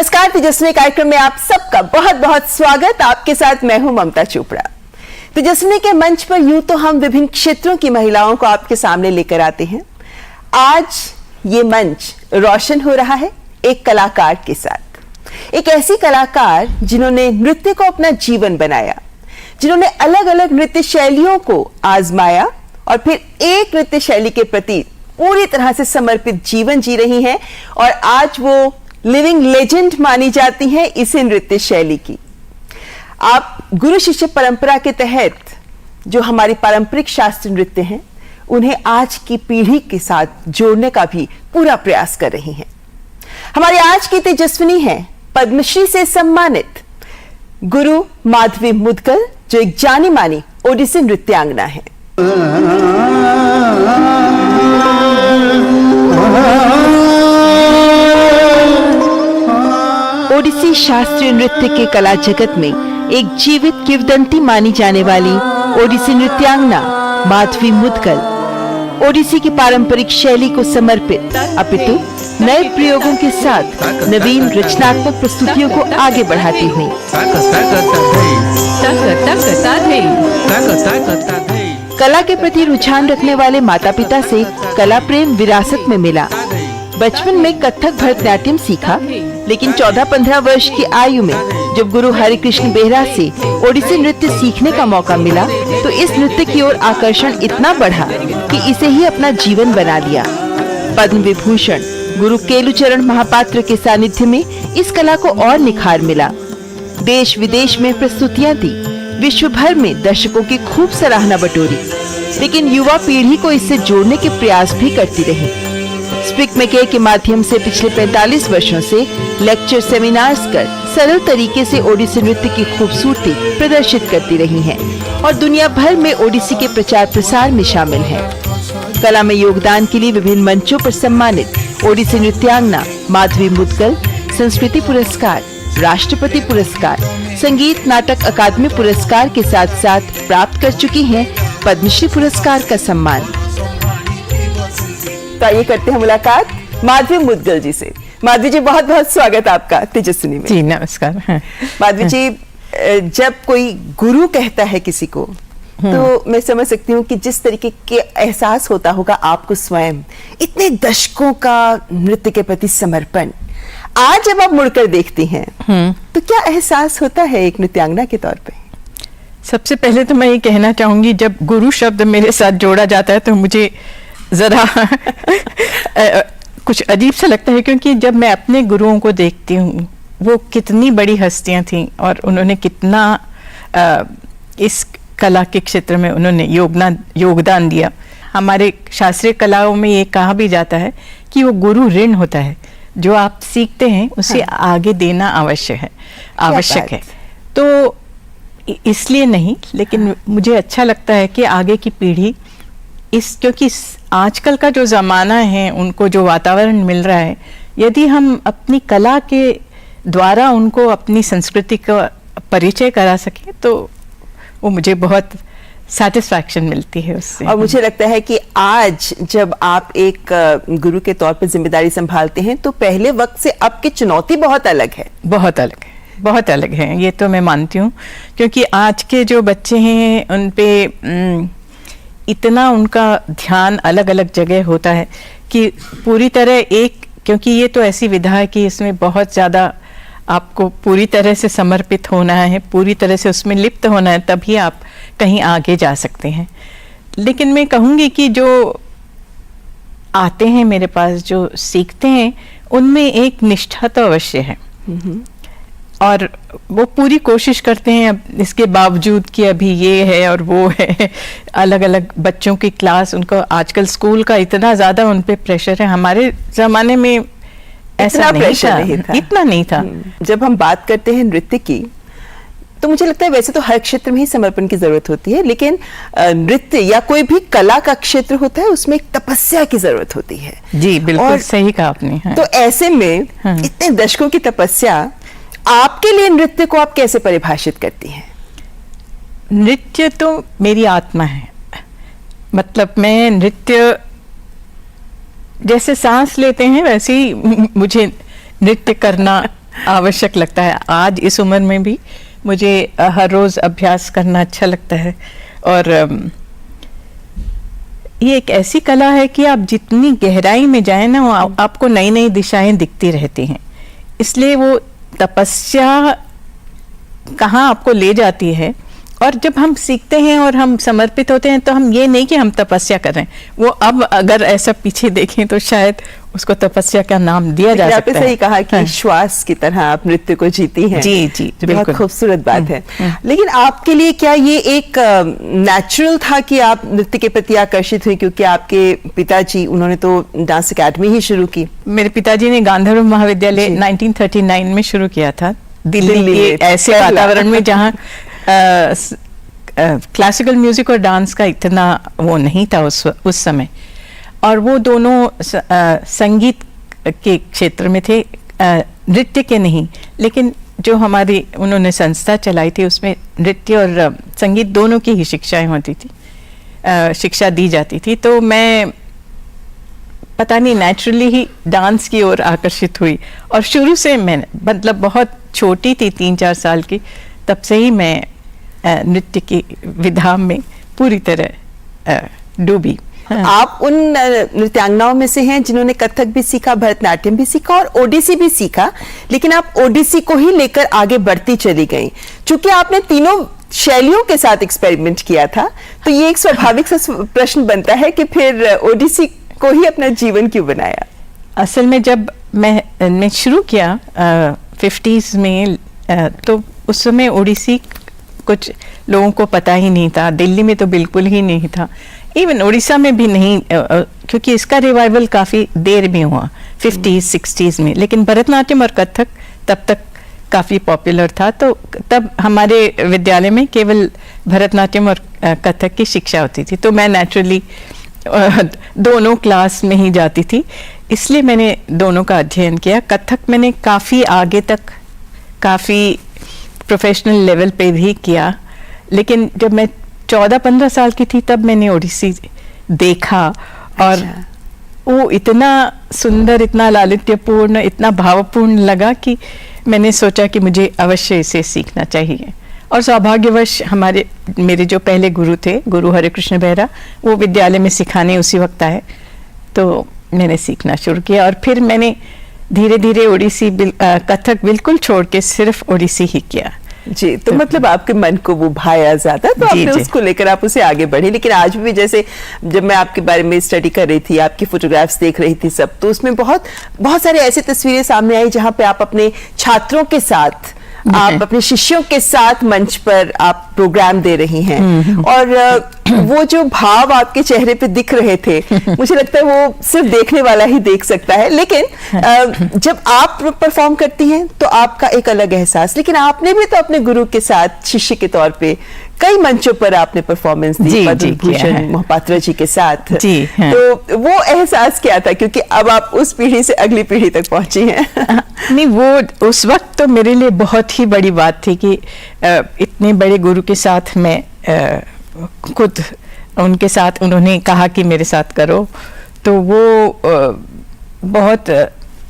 नमस्कार, तेजस्विनी कार्यक्रम में आप सबका बहुत बहुत स्वागत। आपके साथ मैं हूं ममता चोपड़ा। तेजस्विनी के मंच पर यूं तो हम विभिन्न क्षेत्रों की महिलाओं को आपके सामने लेकर आते हैं। आज ये मंच रोशन हो रहा है एक कलाकार के साथ। एक ऐसी कलाकार जिन्होंने नृत्य को अपना जीवन बनाया, जिन्होंने अलग अलग नृत्य शैलियों को आजमाया और फिर एक नृत्य शैली के प्रति पूरी तरह से समर्पित जीवन जी रही हैं और आज वो लिविंग लेजेंड मानी जाती हैं इसी नृत्य शैली की। आप गुरु शिष्य परंपरा के तहत जो हमारी पारंपरिक शास्त्रीय नृत्य हैं उन्हें आज की पीढ़ी के साथ जोड़ने का भी पूरा प्रयास कर रही हैं। हमारी आज की तेजस्विनी है पद्मश्री से सम्मानित गुरु माधवी मुदगल, जो एक जानी मानी ओडिसी नृत्यांगना है। ओडिसी शास्त्रीय नृत्य के कला जगत में एक जीवित किंवदंती मानी जाने वाली ओडिसी नृत्यांगना माधवी मुदगल ओडिसी की पारंपरिक शैली को समर्पित अपितु नए प्रयोगों के साथ नवीन रचनात्मक प्रस्तुतियों को आगे बढ़ाती हुई कला के प्रति रुझान रखने वाले माता पिता से कला प्रेम विरासत में मिला। बचपन में कथक भरतनाट्यम सीखा, लेकिन 14-15 वर्ष की आयु में जब गुरु हरिकृष्ण बेहरा से ओडिसी नृत्य सीखने का मौका मिला तो इस नृत्य की ओर आकर्षण इतना बढ़ा कि इसे ही अपना जीवन बना लिया। पद्म विभूषण गुरु केलुचरण महापात्र के सानिध्य में इस कला को और निखार मिला। देश विदेश में प्रस्तुतियां दी, विश्व भर में दर्शकों की खूब सराहना बटोरी, लेकिन युवा पीढ़ी को इससे जोड़ने के प्रयास भी करती रही। स्पिक मेके के माध्यम से पिछले 45 वर्षों से लेक्चर सेमिनार्स कर सरल तरीके से ओडिसी नृत्य की खूबसूरती प्रदर्शित करती रही हैं और दुनिया भर में ओडिसी के प्रचार प्रसार में शामिल हैं। कला में योगदान के लिए विभिन्न मंचों पर सम्मानित ओडिसी नृत्यांगना माधवी मुदगल संस्कृति पुरस्कार, राष्ट्रपति पुरस्कार, संगीत नाटक अकादमी पुरस्कार के साथ साथ प्राप्त कर चुकी हैं पद्मश्री पुरस्कार का सम्मान। तो आइए करते हैं मुलाकात माधवी मुदगल जी से। माधवी जी, बहुत बहुत स्वागत आपका तेजस्विनी में। जी नमस्कार। माधवी जी, जब कोई गुरु कहता है किसी को तो मैं समझ सकती हूँ कि जिस तरीके के एहसास होता होगा आपको स्वयं, इतने दशकों का नृत्य के प्रति समर्पण, आज जब आप मुड़कर देखती हैं तो क्या एहसास होता है एक नृत्यांगना के तौर पे? सबसे पहले तो मैं ये कहना चाहूंगी, जब गुरु शब्द मेरे साथ जोड़ा जाता है तो मुझे जरा कुछ अजीब सा लगता है, क्योंकि जब मैं अपने गुरुओं को देखती हूँ वो कितनी बड़ी हस्तियां थीं और उन्होंने कितना इस कला के क्षेत्र में उन्होंने योगदान दिया। हमारे शास्त्रीय कलाओं में ये कहा भी जाता है कि वो गुरु ऋण होता है, जो आप सीखते हैं उसे आगे देना आवश्यक है। तो इसलिए नहीं, लेकिन मुझे अच्छा लगता है कि आगे की पीढ़ी क्योंकि आजकल का जो ज़माना है, उनको जो वातावरण मिल रहा है, यदि हम अपनी कला के द्वारा उनको अपनी संस्कृति का परिचय करा सकें तो वो मुझे बहुत सेटिस्फैक्शन मिलती है उससे। और मुझे लगता है कि आज जब आप एक गुरु के तौर पर जिम्मेदारी संभालते हैं तो पहले वक्त से अब की चुनौती बहुत अलग है। बहुत अलग है, ये तो मैं मानती हूँ, क्योंकि आज के जो बच्चे हैं उन पे इतना उनका ध्यान अलग अलग जगह होता है कि पूरी तरह क्योंकि ये तो ऐसी विधा है कि इसमें बहुत ज़्यादा आपको पूरी तरह से समर्पित होना है, पूरी तरह से उसमें लिप्त होना है, तभी आप कहीं आगे जा सकते हैं। लेकिन मैं कहूँगी कि जो आते हैं मेरे पास, जो सीखते हैं, उनमें एक निष्ठा तो अवश्य है और वो पूरी कोशिश करते हैं इसके बावजूद कि अभी ये है और वो है, अलग अलग बच्चों की क्लास, उनको आजकल स्कूल का इतना ज़्यादा उन पे प्रेशर है। हमारे ज़माने में ऐसा इतना नहीं था। जब हम बात करते हैं नृत्य की तो मुझे लगता है वैसे तो हर क्षेत्र में ही समर्पण की जरूरत होती है, लेकिन नृत्य या कोई भी कला का क्षेत्र होता है उसमें एक तपस्या की जरूरत होती है। जी बिल्कुल सही कहा आपने। तो ऐसे में इतने दशकों की तपस्या, आपके लिए नृत्य को आप कैसे परिभाषित करती हैं? नृत्य तो मेरी आत्मा है, मतलब मैं नृत्य जैसे सांस लेते हैं वैसे ही मुझे नृत्य करना आवश्यक लगता है। आज इस उम्र में भी मुझे हर रोज अभ्यास करना अच्छा लगता है। और ये एक ऐसी कला है कि आप जितनी गहराई में जाएं ना, वो आपको नई नई दिशाएं दिखती रहती हैं। इसलिए वो तपस्या कहाँ आपको ले जाती है, और जब हम सीखते हैं और हम समर्पित होते हैं तो हम ये नहीं कि हम तपस्या कर रहे हैं, वो अब अगर ऐसा पीछे देखें तो शायद उसको तपस्या का नाम दिया जा सकता है। सही कहा कि श्वास की तरह आप नृत्य को जीती हैं। जी जी, बहुत खूबसूरत बात है। लेकिन आपके लिए क्या ये एक नेचुरल था कि आप नृत्य के प्रति आकर्षित हुई, क्योंकि आपके पिताजी, उन्होंने तो डांस अकेडमी ही शुरू की? मेरे पिताजी ने गांधर्व महाविद्यालय 1939 में शुरू किया था, दिल्ली के ऐसे वातावरण में जहाँ क्लासिकल म्यूजिक और डांस का इतना वो नहीं था उस समय। और वो दोनों संगीत के क्षेत्र में थे, नृत्य के नहीं। लेकिन जो हमारी उन्होंने संस्था चलाई थी उसमें नृत्य और संगीत दोनों की ही शिक्षाएं होती थी, शिक्षा दी जाती थी। तो मैं पता नहीं नेचुरली ही डांस की ओर आकर्षित हुई। और शुरू से मैं, मतलब बहुत छोटी थी, 3-4 साल की, तब से ही मैं नृत्य की विधा में पूरी तरह डूबी। आप उन नृत्यांगनाओं में से हैं जिन्होंने कथक भी सीखा, भरतनाट्यम भी सीखा और ओडिसी भी सीखा, लेकिन आप ओडिसी को ही लेकर आगे बढ़ती चली गई। चूंकि आपने तीनों शैलियों के साथ एक्सपेरिमेंट किया था, तो ये एक स्वाभाविक सा प्रश्न बनता है कि फिर ओडिसी को ही अपना जीवन क्यों बनाया? असल में जब मैं शुरू किया 50s में, तो उस समय ओडिसी कुछ लोगों को पता ही नहीं था। दिल्ली में तो बिल्कुल ही नहीं था, इवन उड़ीसा में भी नहीं, क्योंकि इसका रिवाइवल काफ़ी देर में हुआ 50s 60s में। लेकिन भरतनाट्यम और कथक तब तक काफ़ी पॉपुलर था। तो तब हमारे विद्यालय में केवल भरतनाट्यम और कथक की शिक्षा होती थी। तो मैं नेचुरली दोनों क्लास में ही जाती थी, इसलिए मैंने दोनों का अध्ययन किया। कथक मैंने काफ़ी आगे तक, काफ़ी प्रोफेशनल लेवल पे भी किया। लेकिन जब मैं 14-15 साल की थी तब मैंने ओडिसी देखा, और वो इतना सुंदर, इतना लालित्यपूर्ण, इतना भावपूर्ण लगा कि मैंने सोचा कि मुझे अवश्य इसे सीखना चाहिए। और सौभाग्यवश मेरे जो पहले गुरु थे, गुरु हरिकृष्ण बेहरा, वो विद्यालय में सिखाने उसी वक्त आए, तो मैंने सीखना शुरू किया। और फिर मैंने धीरे धीरे ओडिसी कथक बिल्कुल छोड़ के सिर्फ ओडिसी ही किया। जी, तो मतलब आपके मन को वो भाया ज्यादा, तो आपने उसको लेकर आप उसे आगे बढ़े। लेकिन आज भी, जैसे जब मैं आपके बारे में स्टडी कर रही थी, आपकी फोटोग्राफ्स देख रही थी सब, तो उसमें बहुत बहुत सारे ऐसी तस्वीरें सामने आई जहां पे आप अपने छात्रों के साथ, आप अपने शिष्यों के साथ मंच पर आप प्रोग्राम दे रही हैं। और वो जो भाव आपके चेहरे पे दिख रहे थे, मुझे लगता है वो सिर्फ देखने वाला ही देख सकता है। लेकिन जब आप परफॉर्म करती हैं तो आपका एक अलग एहसास। लेकिन आपने भी तो अपने गुरु के साथ शिष्य के तौर पे कई मंचों पर आपने परफॉर्मेंस दी, पद्म भूषण मोहपात्रा जी के साथ। जी, तो वो एहसास क्या था, क्योंकि अब आप उस पीढ़ी से अगली पीढ़ी तक पहुंची हैं? नहीं, वो उस वक्त तो मेरे लिए बहुत ही बड़ी बात थी कि इतने बड़े गुरु के साथ मैं खुद उनके साथ, उन्होंने कहा कि मेरे साथ करो, तो वो बहुत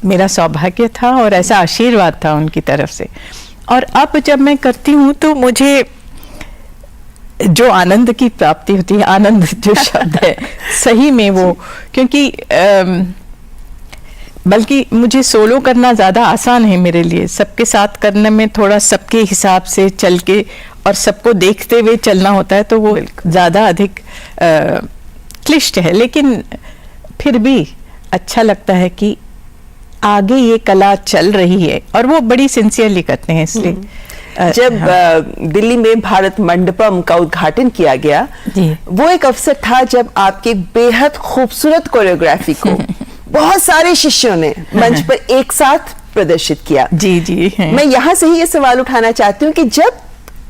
मेरा सौभाग्य था और ऐसा आशीर्वाद था उनकी तरफ से। और अब जब मैं करती हूँ तो मुझे जो आनंद की प्राप्ति होती है, आनंद जो शब्द है सही में वो, क्योंकि बल्कि मुझे सोलो करना ज़्यादा आसान है मेरे लिए। सबके साथ करने में थोड़ा सबके हिसाब से चल के और सबको देखते हुए चलना होता है, तो वो ज़्यादा अधिक क्लिष्ट है। लेकिन फिर भी अच्छा लगता है कि आगे ये कला चल रही है, और वो बड़ी सिंसियरली करते हैं। इसलिए जब दिल्ली में भारत मंडपम का उद्घाटन किया गया, वो एक अवसर था जब आपके बेहद खूबसूरत कोरियोग्राफी को बहुत सारे शिष्यों ने मंच पर एक साथ प्रदर्शित किया। जी जी, मैं यहाँ से ही ये सवाल उठाना चाहती हूँ कि जब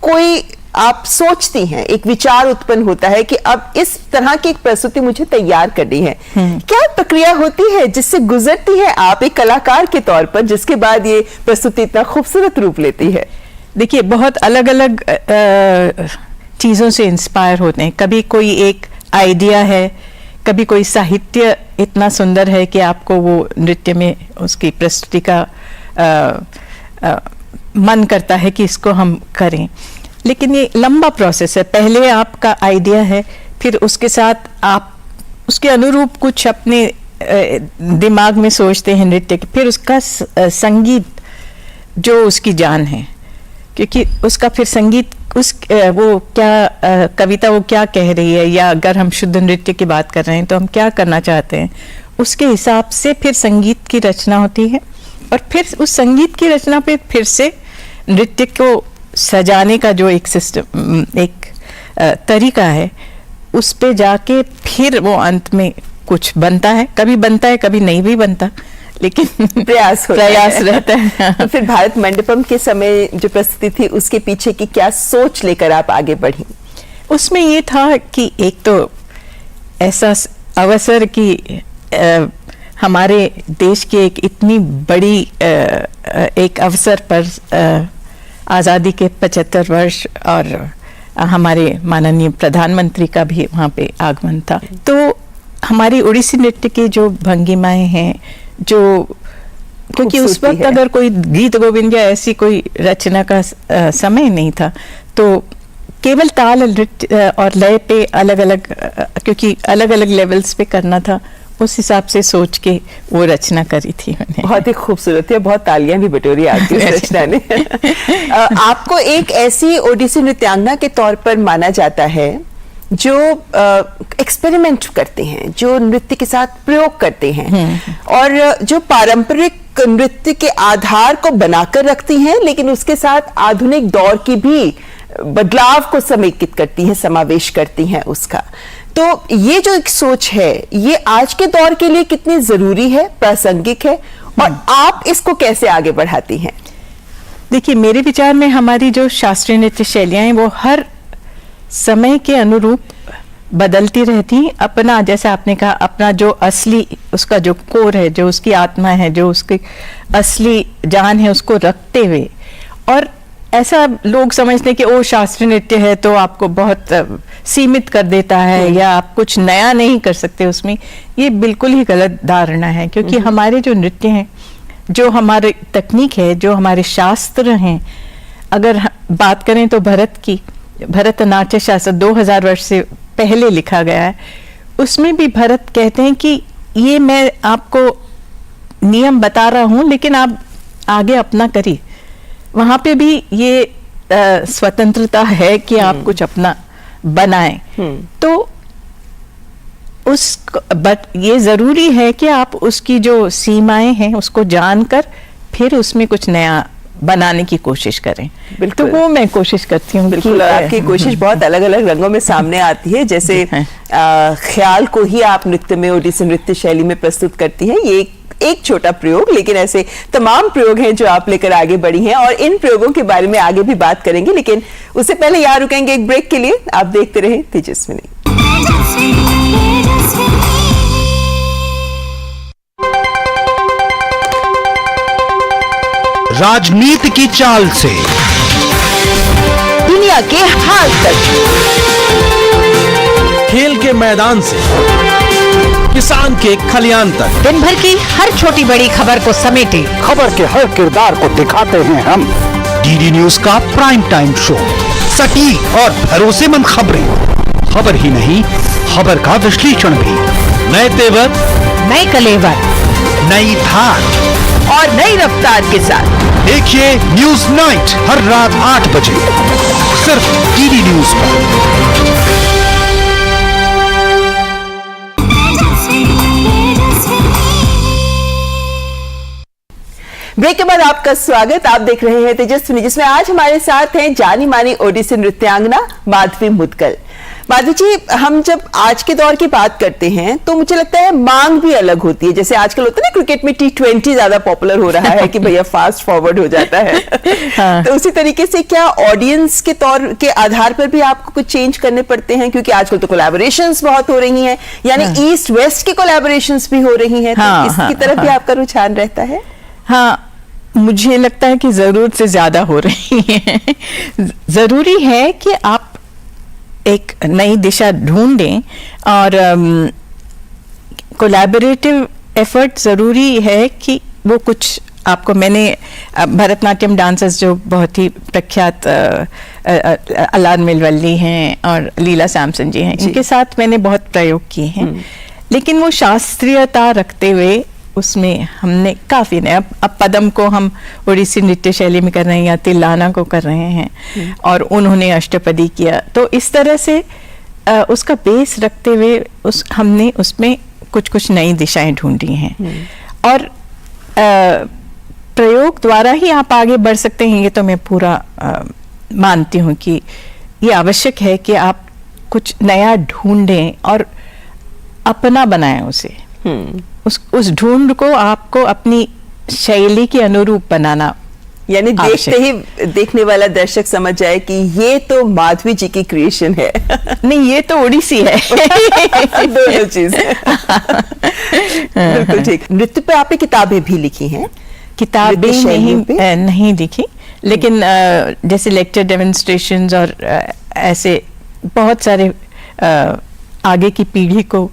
कोई आप सोचती हैं, एक विचार उत्पन्न होता है कि अब इस तरह की एक प्रस्तुति मुझे तैयार करनी है, क्या प्रक्रिया होती है जिससे गुजरती है आप एक कलाकार के तौर पर, जिसके बाद ये प्रस्तुति इतना खूबसूरत रूप लेती है? देखिए, बहुत अलग अलग चीज़ों से इंस्पायर होते हैं। कभी कोई एक आइडिया है, कभी कोई साहित्य इतना सुंदर है कि आपको वो नृत्य में उसकी प्रस्तुति का मन करता है कि इसको हम करें, लेकिन ये लंबा प्रोसेस है। पहले आपका आइडिया है, फिर उसके साथ आप उसके अनुरूप कुछ अपने दिमाग में सोचते हैं नृत्य के, फिर उसका संगीत जो उसकी जान है, क्योंकि उसका फिर संगीत वो क्या कविता वो क्या कह रही है, या अगर हम शुद्ध नृत्य की बात कर रहे हैं तो हम क्या करना चाहते हैं, उसके हिसाब से फिर संगीत की रचना होती है। और फिर उस संगीत की रचना पे फिर से नृत्य को सजाने का जो एक सिस्टम, एक तरीका है, उस पे जाके फिर वो अंत में कुछ बनता है। कभी बनता है, कभी नहीं भी बनता, लेकिन प्रयास रहता है। तो फिर भारत मंडपम के समय जो प्रस्तुति थी, उसके पीछे की क्या सोच लेकर आप आगे बढ़ी? उसमें ये था कि एक तो ऐसा अवसर कि हमारे देश के एक इतनी बड़ी एक अवसर पर आज़ादी के 75 वर्ष और हमारे माननीय प्रधानमंत्री का भी वहाँ पे आगमन था, तो हमारी ओडिसी नृत्य की जो भंगिमाएं हैं, जो क्योंकि उस वक्त अगर कोई गीत गोविंद या ऐसी कोई रचना का समय नहीं था, तो केवल ताल नृत्य और लय पे अलग अलग, क्योंकि अलग अलग लेवल्स पे करना था, उस हिसाब से सोच के वो रचना करी थी मैंने। बहुत ही खूबसूरत है, बहुत तालियां भी बटोरी आपकी इस रचना ने। आपको एक ऐसी ओडिसी नृत्यांगना के तौर पर माना जाता है जो एक्सपेरिमेंट करते हैं, जो नृत्य के साथ प्रयोग करते हैं, और जो पारंपरिक नृत्य के आधार को बनाकर रखती हैं, लेकिन उसके साथ आधुनिक दौर की भी बदलाव को समेकित करती हैं, समावेश करती हैं उसका। तो ये जो एक सोच है, ये आज के दौर के लिए कितनी जरूरी है, प्रासंगिक है, और आप इसको कैसे आगे बढ़ाती हैं? देखिए, मेरे विचार में हमारी जो शास्त्रीय नृत्य शैलियां हैं, वो हर समय के अनुरूप बदलती रहती। अपना, जैसे आपने कहा, अपना जो असली उसका जो कोर है, जो उसकी आत्मा है, जो उसकी असली जान है, उसको रखते हुए। और ऐसा लोग समझते हैं कि ओ शास्त्रीय नृत्य है तो आपको बहुत सीमित कर देता है, या आप कुछ नया नहीं कर सकते उसमें। ये बिल्कुल ही गलत धारणा है, क्योंकि हमारे जो नृत्य हैं, जो हमारी तकनीक है, जो हमारे शास्त्र हैं, अगर बात करें तो भरतनाट्य शास्त्र 2000 वर्ष से पहले लिखा गया है, उसमें भी भरत कहते हैं कि ये मैं आपको नियम बता रहा हूं, लेकिन आप आगे अपना करिए। वहां पे भी ये स्वतंत्रता है कि आप कुछ अपना बनाएं। तो बट ये जरूरी है कि आप उसकी जो सीमाएं हैं उसको जानकर फिर उसमें कुछ नया बनाने की कोशिश करें। तो वो मैं कोशिश करती हूँ। बिल्कुल, आपकी कोशिश बहुत अलग अलग रंगों में सामने आती है। जैसे ख्याल को ही आप नृत्य में, ओडिसी नृत्य शैली में प्रस्तुत करती हैं। ये एक छोटा प्रयोग, लेकिन ऐसे तमाम प्रयोग हैं जो आप लेकर आगे बढ़ी हैं, और इन प्रयोगों के बारे में आगे भी बात करेंगे। लेकिन उससे पहले यहाँ रुकेंगे एक ब्रेक के लिए। आप देखते रहे तेजस्विनी। राजनीति की चाल से दुनिया के हाल तक, खेल के मैदान से किसान के खलियान तक, दिन भर की हर छोटी बड़ी खबर को समेटे खबर के हर किरदार को दिखाते हैं हम। डीडी न्यूज का प्राइम टाइम शो, सटीक और भरोसेमंद खबरें, खबर ही नहीं खबर का विश्लेषण भी, नए तेवर, नए कलेवर, नई धार और नई रफ्तार के साथ देखिए न्यूज नाइट हर रात 8 बजे सिर्फ डीडी न्यूज पर। ब्रेक के बाद आपका स्वागत। आप देख रहे हैं तेजस्विनी, जिसमें आज हमारे साथ हैं जानी मानी ओडिसी नृत्यांगना माधवी मुदगल। माधवी जी, हम जब आज के दौर की बात करते हैं तो मुझे लगता है मांग भी अलग होती है। जैसे आजकल होता है ना, क्रिकेट में T20 ज्यादा पॉपुलर हो रहा है कि भैया फास्ट फॉरवर्ड हो जाता है। हाँ। तो उसी तरीके से क्या ऑडियंस के तौर के आधार पर भी आपको कुछ चेंज करने पड़ते हैं? क्योंकि आजकल तो कोलैबोरेशंस बहुत हो रही हैं, यानी ईस्ट वेस्ट की कोलैबोरेशंस भी हो रही हैं। तो इसकी तरफ भी आपका रुझान रहता है? हाँ, मुझे लगता है कि जरूरत से ज्यादा हो रही है। जरूरी है कि आप एक नई दिशा ढूंढें, और कोलैबोरेटिव एफर्ट जरूरी है कि वो कुछ आपको मैंने भरतनाट्यम डांसर्स जो बहुत ही प्रख्यात अलार मिलवल्ली हैं और लीला सैमसन जी हैं, इनके साथ मैंने बहुत प्रयोग किए हैं, लेकिन वो शास्त्रीयता रखते हुए उसमें हमने काफ़ी नया, अब पदम को हम ओडिसी नृत्य शैली में कर रहे हैं या तिल्लाना को कर रहे हैं और उन्होंने अष्टपदी किया, तो इस तरह से उसका बेस रखते हुए हमने उसमें कुछ कुछ नई दिशाएं ढूंढी हैं और प्रयोग द्वारा ही आप आगे बढ़ सकते हैं। ये तो मैं पूरा मानती हूँ कि ये आवश्यक है कि आप कुछ नया ढूंढें और अपना बनाएं उसे। उस ढूंढ को आपको अपनी शैली के अनुरूप बनाना, यानी देखते ही देखने वाला दर्शक समझ जाए कि ये तो माधवी जी की क्रिएशन है। नहीं, ये तो ओडिसी है। दोनों चीज। बिल्कुल ठीक। नृत्य पे आपने किताबें भी लिखी हैं? किताबें नहीं लिखी, लेकिन जैसे लेक्चर डेमोन्स्ट्रेशंस और ऐसे बहुत सारे आगे की पीढ़ी को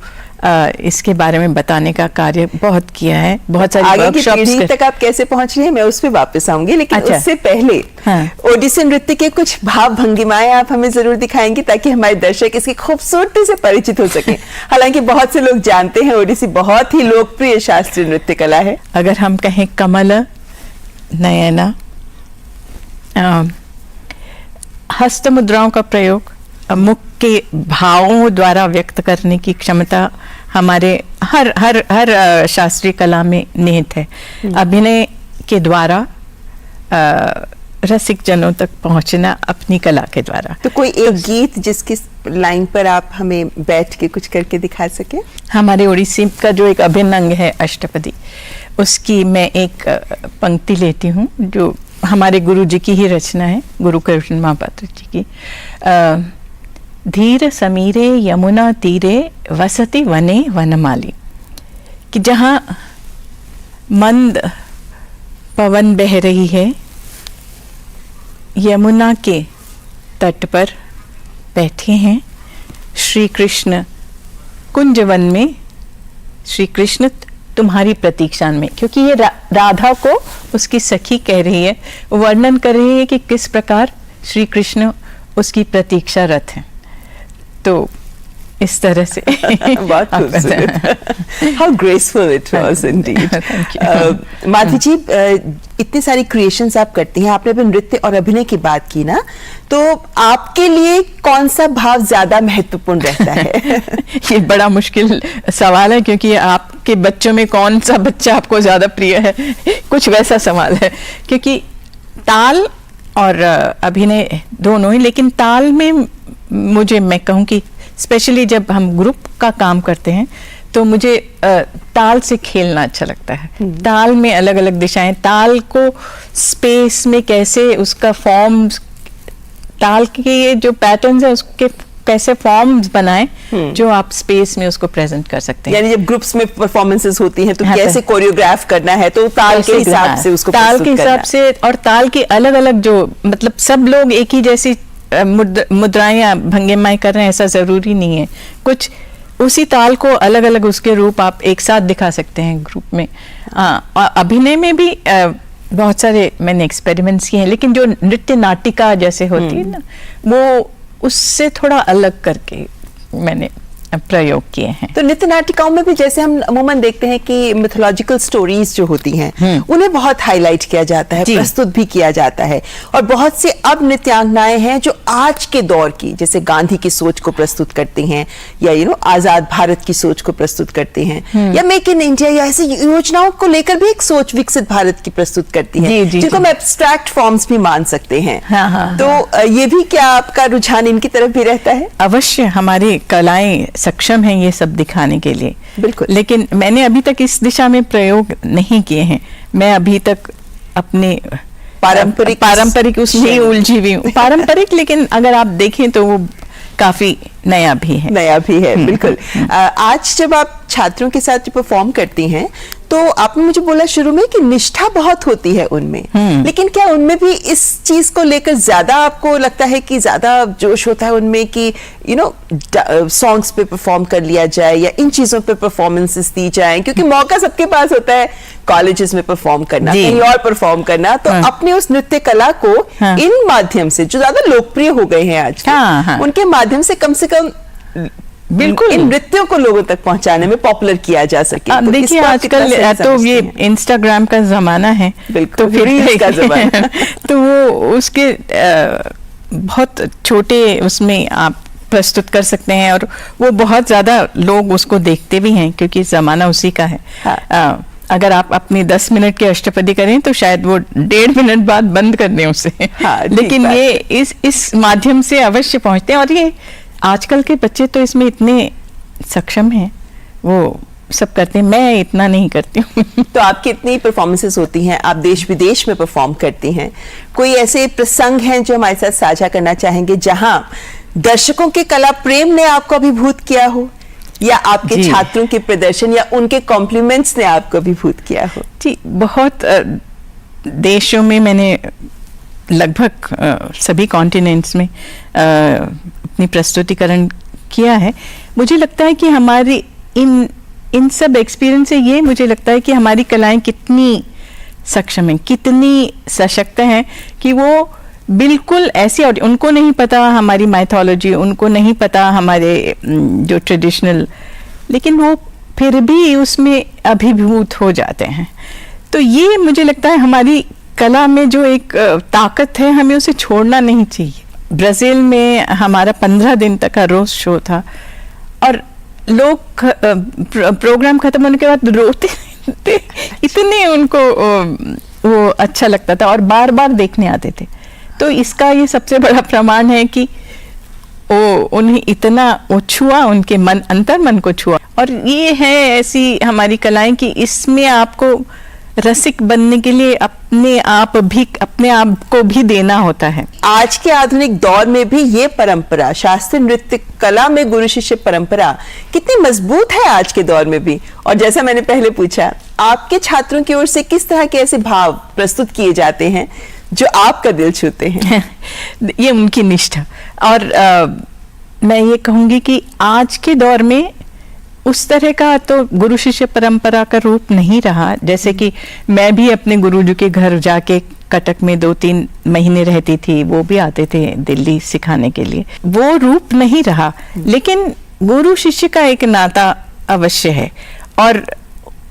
इसके बारे में बताने का कार्य बहुत किया है। बहुत सारी आगे की पीढ़ी तक आप कैसे पहुंच रही हैं मैं उस पर वापस आऊंगी, लेकिन उससे पहले ओडिसी नृत्य के कुछ भाव भंगिमाएं आप हमें जरूर दिखाएंगे ताकि हमारे दर्शक इसकी खूबसूरती से परिचित हो सके। हालांकि बहुत से लोग जानते हैं ओडिसी बहुत ही लोकप्रिय शास्त्रीय नृत्य कला है। अगर हम कहें कमल नयना, हस्त मुद्राओं का प्रयोग, मुख के भावों द्वारा व्यक्त करने की क्षमता हमारे हर शास्त्रीय कला में निहित है। अभिनय के द्वारा रसिक जनों तक पहुंचना अपनी कला के द्वारा। तो कोई एक गीत जिसकी लाइन पर आप हमें बैठ के कुछ करके दिखा सके? हमारे ओडिसी का जो एक अभिन्न अंग है अष्टपदी, उसकी मैं एक पंक्ति लेती हूँ जो हमारे गुरु जी की ही रचना है, गुरु कृष्ण महापात्र जी की। धीर समीरे यमुना तीरे वसति वने वनमाली, कि जहाँ मंद पवन बह रही है, यमुना के तट पर बैठे हैं श्री कृष्ण कुंजवन में, श्री कृष्ण तुम्हारी प्रतीक्षा में। क्योंकि ये राधा को उसकी सखी कह रही है, वर्णन कर रही है कि किस प्रकार श्री कृष्ण उसकी प्रतीक्षारत हैं। तो इस तरह से बहुत खूबसूरत। How graceful it was indeed. Madhavi ji, इतनी सारी क्रिएशंस आप करती हैं, आपने भी नृत्य और अभिनय की बात की ना, तो आपके लिए कौन सा भाव ज्यादा महत्वपूर्ण रहता है? ये बड़ा मुश्किल सवाल है, क्योंकि आपके बच्चों में कौन सा बच्चा आपको ज्यादा प्रिय है, कुछ वैसा सवाल है। क्योंकि ताल और अभिनय दोनों ही, लेकिन ताल में मुझे, मैं कहूँ कि स्पेशली जब हम ग्रुप का काम करते हैं तो मुझे ताल से खेलना अच्छा लगता है। ताल में अलग अलग दिशाएं, ताल को स्पेस में कैसे उसका फॉर्म्स, ताल के जो पैटर्न्स है उसके कैसे फॉर्म्स बनाएं जो आप स्पेस में उसको प्रेजेंट कर सकते हैं। यानी जब ग्रुप्स में परफॉर्मेंसेस होती हैं तो कैसे कोरियोग्राफ करना है, तो ताल के हिसाब से उसको, ताल के हिसाब से, और ताल के अलग अलग जो, मतलब सब लोग एक ही जैसी मुद्राएं या भंगिमाएं कर रहे हैं ऐसा जरूरी नहीं है। कुछ उसी ताल को अलग अलग उसके रूप आप एक साथ दिखा सकते हैं ग्रुप में। और अभिनय में भी बहुत सारे मैंने एक्सपेरिमेंट्स किए हैं, लेकिन जो नृत्य नाटिका जैसे होती है ना, वो उससे थोड़ा अलग करके मैंने प्रयोग किए हैं। तो नृत्य नाटिकाओं में भी जैसे हम अमूमन देखते हैं कि मिथोलॉजिकल स्टोरीज जो होती हैं उन्हें बहुत हाईलाइट किया जाता है, प्रस्तुत भी किया जाता है, और बहुत से अब नृत्यांगनाएं हैं जो आज के दौर की, जैसे गांधी की सोच को प्रस्तुत करती हैं, या आजाद भारत की सोच को प्रस्तुत करती हैं, या मेक इन इंडिया, या ऐसी योजनाओं को लेकर भी एक सोच विकसित भारत की प्रस्तुत करती हैं, जिनको हम एब्स्ट्रैक्ट फॉर्म्स भी मान सकते हैं। तो ये भी क्या आपका रुझान इनकी तरफ भी रहता है? अवश्य, हमारी कलाएं सक्षम हैं ये सब दिखाने के लिए। बिल्कुल। लेकिन मैंने अभी तक इस दिशा में प्रयोग नहीं किए हैं। मैं अभी तक अपने पारंपरिक उसमें ही उलझी हुई हूँ। पारंपरिक, लेकिन अगर आप देखें तो वो काफी नया भी है। बिल्कुल। आज जब आप छात्रों के साथ परफॉर्म करती हैं तो आपने मुझे बोला शुरू में कि निष्ठा बहुत होती है उनमें, लेकिन क्या उनमें भी इस चीज को लेकर ज्यादा आपको लगता है कि ज्यादा जोश होता है उनमें कि सॉन्ग्स पे परफॉर्म कर लिया जाए या इन चीजों पे परफॉर्मेंसेस दी जाए? क्योंकि मौका सबके पास होता है कॉलेजेस में परफॉर्म करना, कहीं और परफॉर्म करना, तो अपने उस नृत्य कला को इन माध्यम से जो ज्यादा लोकप्रिय हो गए हैं आज, उनके माध्यम से कम बिल्कुल इन नृत्यों को लोगों तक पहुंचाने में पॉपुलर किया जा सके। तो देखिए आजकल तो ये इंस्टाग्राम का जमाना है, तो फिर का जमाना तो वो उसके बहुत छोटे उसमें आप प्रस्तुत कर सकते हैं और वो बहुत ज्यादा लोग उसको देखते भी हैं क्योंकि जमाना उसी का है। अगर आप अपनी 10 मिनट की अष्टपदी करें तो शायद वो 1.5 मिनट बाद बंद कर दें उसे। लेकिन ये इस माध्यम से अवश्य पहुंचते हैं और ये आजकल के बच्चे तो इसमें इतने सक्षम हैं, वो सब करते हैं, मैं इतना नहीं करती हूँ। तो आपकी इतनी परफॉर्मेंसेस होती हैं, आप देश विदेश में परफॉर्म करती हैं, कोई ऐसे प्रसंग हैं जो हमारे साथ साझा करना चाहेंगे जहां दर्शकों के कला प्रेम ने आपको अभिभूत किया हो या आपके छात्रों के प्रदर्शन या उनके कॉम्प्लीमेंट्स ने आपको अभिभूत किया हो? जी, बहुत देशों में मैंने लगभग सभी कॉन्टिनेंट्स में अपनी प्रस्तुतिकरण किया है। मुझे लगता है कि हमारी इन सब एक्सपीरियंस से ये मुझे लगता है कि हमारी कलाएं कितनी सक्षम हैं, कितनी सशक्त हैं कि वो बिल्कुल ऐसी, और उनको नहीं पता हमारी माइथोलॉजी, उनको नहीं पता हमारे जो ट्रेडिशनल, लेकिन वो फिर भी उसमें अभिभूत हो जाते हैं। तो ये मुझे लगता है हमारी कला में जो एक ताकत है, हमें उसे छोड़ना नहीं चाहिए। ब्राजील में हमारा 15 दिन तक का रोज शो था और लोग प्रोग्राम खत्म होने के बाद रोते थे, इतने उनको वो अच्छा लगता था और बार बार देखने आते थे। तो इसका ये सबसे बड़ा प्रमाण है कि उन्हें इतना वो छुआ, उनके मन, अंतर मन को छुआ। और ये है ऐसी हमारी कलाएं कि इसमें आपको रसिक बनने के लिए अपने आप को भी देना होता है। आज के आधुनिक दौर में भी ये परंपरा, शास्त्रीय नृत्य कला में गुरु शिष्य परंपरा कितनी मजबूत है आज के दौर में भी? और जैसा मैंने पहले पूछा, आपके छात्रों की ओर से किस तरह के ऐसे भाव प्रस्तुत किए जाते हैं जो आपका दिल छूते हैं? ये उनकी निष्ठा। और मैं ये कहूंगी कि आज के दौर में उस तरह का तो गुरु शिष्य परंपरा का रूप नहीं रहा। जैसे कि मैं भी अपने गुरुजी के घर जाके कटक में 2-3 महीने रहती थी, वो भी आते थे दिल्ली सिखाने के लिए, वो रूप नहीं रहा। लेकिन गुरु शिष्य का एक नाता अवश्य है और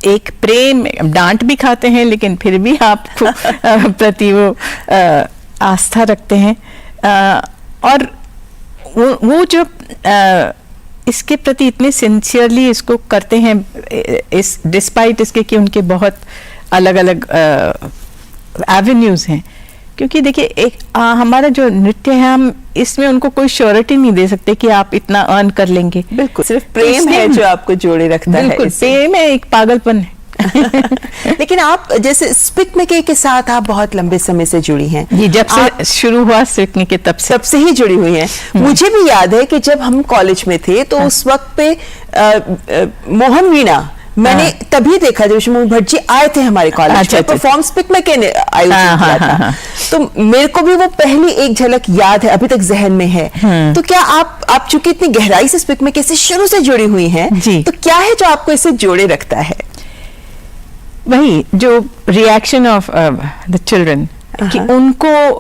एक प्रेम, डांट भी खाते हैं लेकिन फिर भी आपको प्रति वो आस्था रखते हैं। और वो जो इसके प्रति इतने सिंसियरली इसको करते हैं, इस डिस्पाइट इसके कि उनके बहुत अलग अलग एवेन्यूज हैं। क्योंकि देखिए एक हमारा जो नृत्य है, हम इसमें उनको कोई श्योरिटी नहीं दे सकते कि आप इतना अर्न कर लेंगे। बिल्कुल, सिर्फ प्रेम है जो आपको जोड़े रखता है। बिल्कुल, प्रेम है, एक पागलपन है। लेकिन आप जैसे स्पिकमेके के साथ आप बहुत लंबे समय से जुड़ी हैं। जी, जब से शुरू हुआ स्पिकमेके तब से ही जुड़ी हुई हैं। मुझे भी याद है कि जब हम कॉलेज में थे तो उस वक्त पे मोहन वीणा मैंने तभी देखा जब विष्णु भट्ट जी आए थे हमारे कॉलेज में, परफॉर्म स्पिकमेके ने आयोजित किया था। तो मेरे को भी वो पहली एक झलक याद है, अभी तक जहन में है। तो क्या आप चूंकि इतनी गहराई से स्पिकमेके से शुरू से जुड़ी हुई हैं, तो क्या है जो आपको इससे जोड़े रखता है? वही जो रिएक्शन ऑफ द चिल्ड्रन, कि उनको,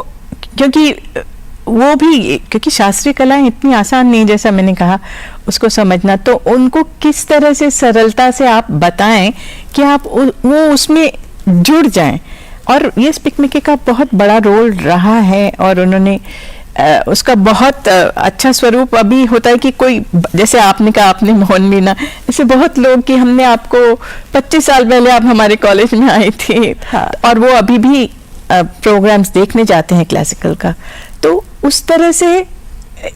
क्योंकि वो भी, क्योंकि शास्त्रीय कलाएं इतनी आसान नहीं, जैसा मैंने कहा, उसको समझना, तो उनको किस तरह से सरलता से आप बताएं कि आप वो उसमें जुड़ जाएं। और ये स्पिकमेके का बहुत बड़ा रोल रहा है और उन्होंने उसका बहुत अच्छा स्वरूप अभी होता है कि कोई, जैसे आपने कहा, आपने मोहन वीणा, ऐसे बहुत लोग कि हमने आपको 25 साल पहले आप हमारे कॉलेज में आए थे और वो अभी भी प्रोग्राम्स देखने जाते हैं क्लासिकल का। तो उस तरह से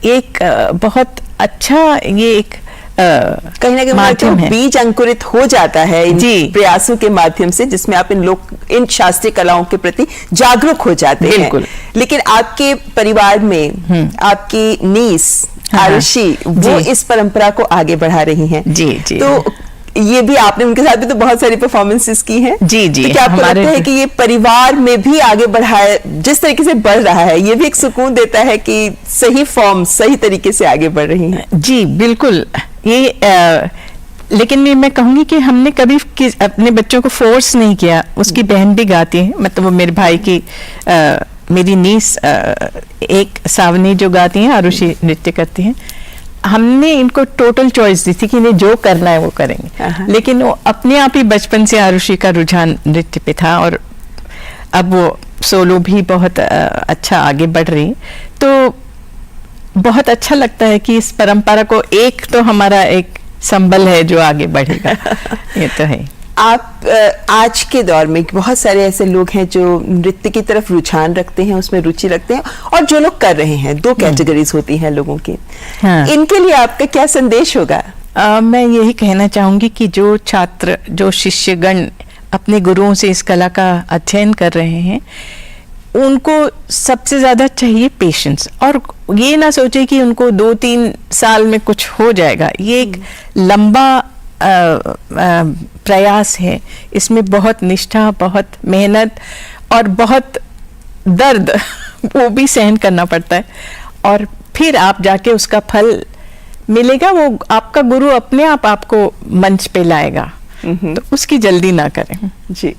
एक बहुत अच्छा ये एक कहीं ना कहीं बीज अंकुरित हो जाता है इन प्रयासों के माध्यम से, जिसमें आप इन शास्त्रीय कलाओं के प्रति जागरूक हो जाते हैं। लेकिन आपके परिवार में आपकी नीस आरुषि, वो इस परंपरा को आगे बढ़ा रही हैं। जी, जी। तो ये भी आपने उनके साथ भी तो बहुत सारी परफॉर्मेंसेस की हैं। जी, जी, तो क्या आपको हमारे- लगता है कि ये परिवार में भी आगे बढ़ा है, जिस तरीके से बढ़ रहा है, ये भी एक सुकून देता है कि सही फॉर्म सही तरीके से आगे बढ़ रही हैं? जी बिल्कुल। ये लेकिन मैं कहूँगी कि हमने कभी अपने बच्चों को फोर्स नहीं किया। उसकी बहन भी गाती है, मतलब वो मेरे भाई की मेरी नीस एक सावनी जो गाती हैं, आरुषि नृत्य करती हैं। हमने इनको टोटल चॉइस दी थी कि इन्हें जो करना है वो करेंगे, लेकिन वो अपने आप ही बचपन से आरुषि का रुझान नृत्य पे था और अब वो सोलो भी बहुत अच्छा आगे बढ़ रही है। तो बहुत अच्छा लगता है कि इस परंपरा को, एक तो हमारा एक संबल है जो आगे बढ़ेगा। ये तो है। आप आज के दौर में बहुत सारे ऐसे लोग हैं जो नृत्य की तरफ रुझान रखते हैं, उसमें रुचि रखते हैं, और जो लोग कर रहे हैं, दो कैटेगरीज होती हैं लोगों की। हाँ। इनके लिए आपका क्या संदेश होगा? मैं यही कहना चाहूंगी कि जो छात्र, जो शिष्यगण अपने गुरुओं से इस कला का अध्ययन कर रहे हैं, उनको सबसे ज्यादा चाहिए पेशेंस, और ये ना सोचे कि उनको 2-3 साल में कुछ हो जाएगा। ये एक लंबा प्रयास है। इसमें बहुत निष्ठा, बहुत मेहनत और बहुत दर्द वो भी सहन करना पड़ता है, और फिर आप जाके उसका फल मिलेगा। वो आपका गुरु अपने आप आपको मंच पे लाएगा, तो उसकी जल्दी ना करें। जी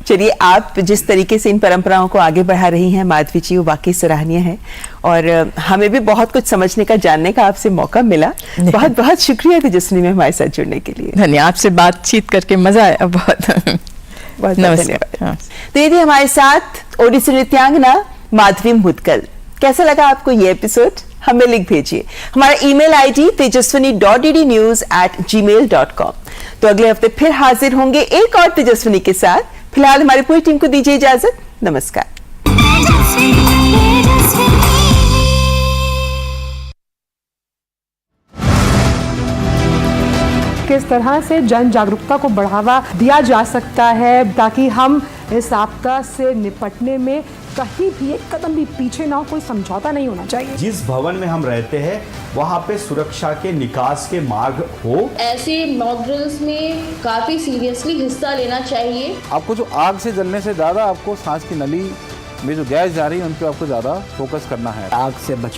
चलिए, आप जिस तरीके से इन परंपराओं को आगे बढ़ा रही हैं माधवी जी, वो वाकई सराहनीय है, और हमें भी बहुत कुछ समझने का, जानने का आपसे मौका मिला। बहुत बहुत शुक्रिया तेजस्विनी में हमारे साथ जुड़ने के लिए। धन्यवाद। आपसे बातचीत करके मजा आया बहुत। बहुत नमस्कार। धन्यवाद। हाँ। तो ये थी हमारे साथ ओडिसी नृत्यांगना माधवी मुदगल। कैसा लगा आपको ये एपिसोड? हमें लिख भेजिए। हमारा ईमेल आईडी tejaswini.ddnews@gmail.com। तो अगले हफ्ते फिर हाजिर होंगे एक और तेजस्विनी के साथ। फिलहाल हमारी पूरी टीम को दीजिए इजाजत। नमस्कार। किस तरह से जन जागरूकता को बढ़ावा दिया जा सकता है ताकि हम इस आपदा से निपटने में कहीं भी एक कदम भी पीछे ना हो, कोई समझौता नहीं होना चाहिए। जिस भवन में हम रहते हैं वहाँ पे सुरक्षा के निकास के मार्ग हो। ऐसे मॉक ड्रिल्स में काफी सीरियसली हिस्सा लेना चाहिए। आपको जो आग से जलने से ज़्यादा आपको सांस की नली में जो गैस जा रही है उन पर आपको ज़्यादा फोकस करना है। आग से बचाव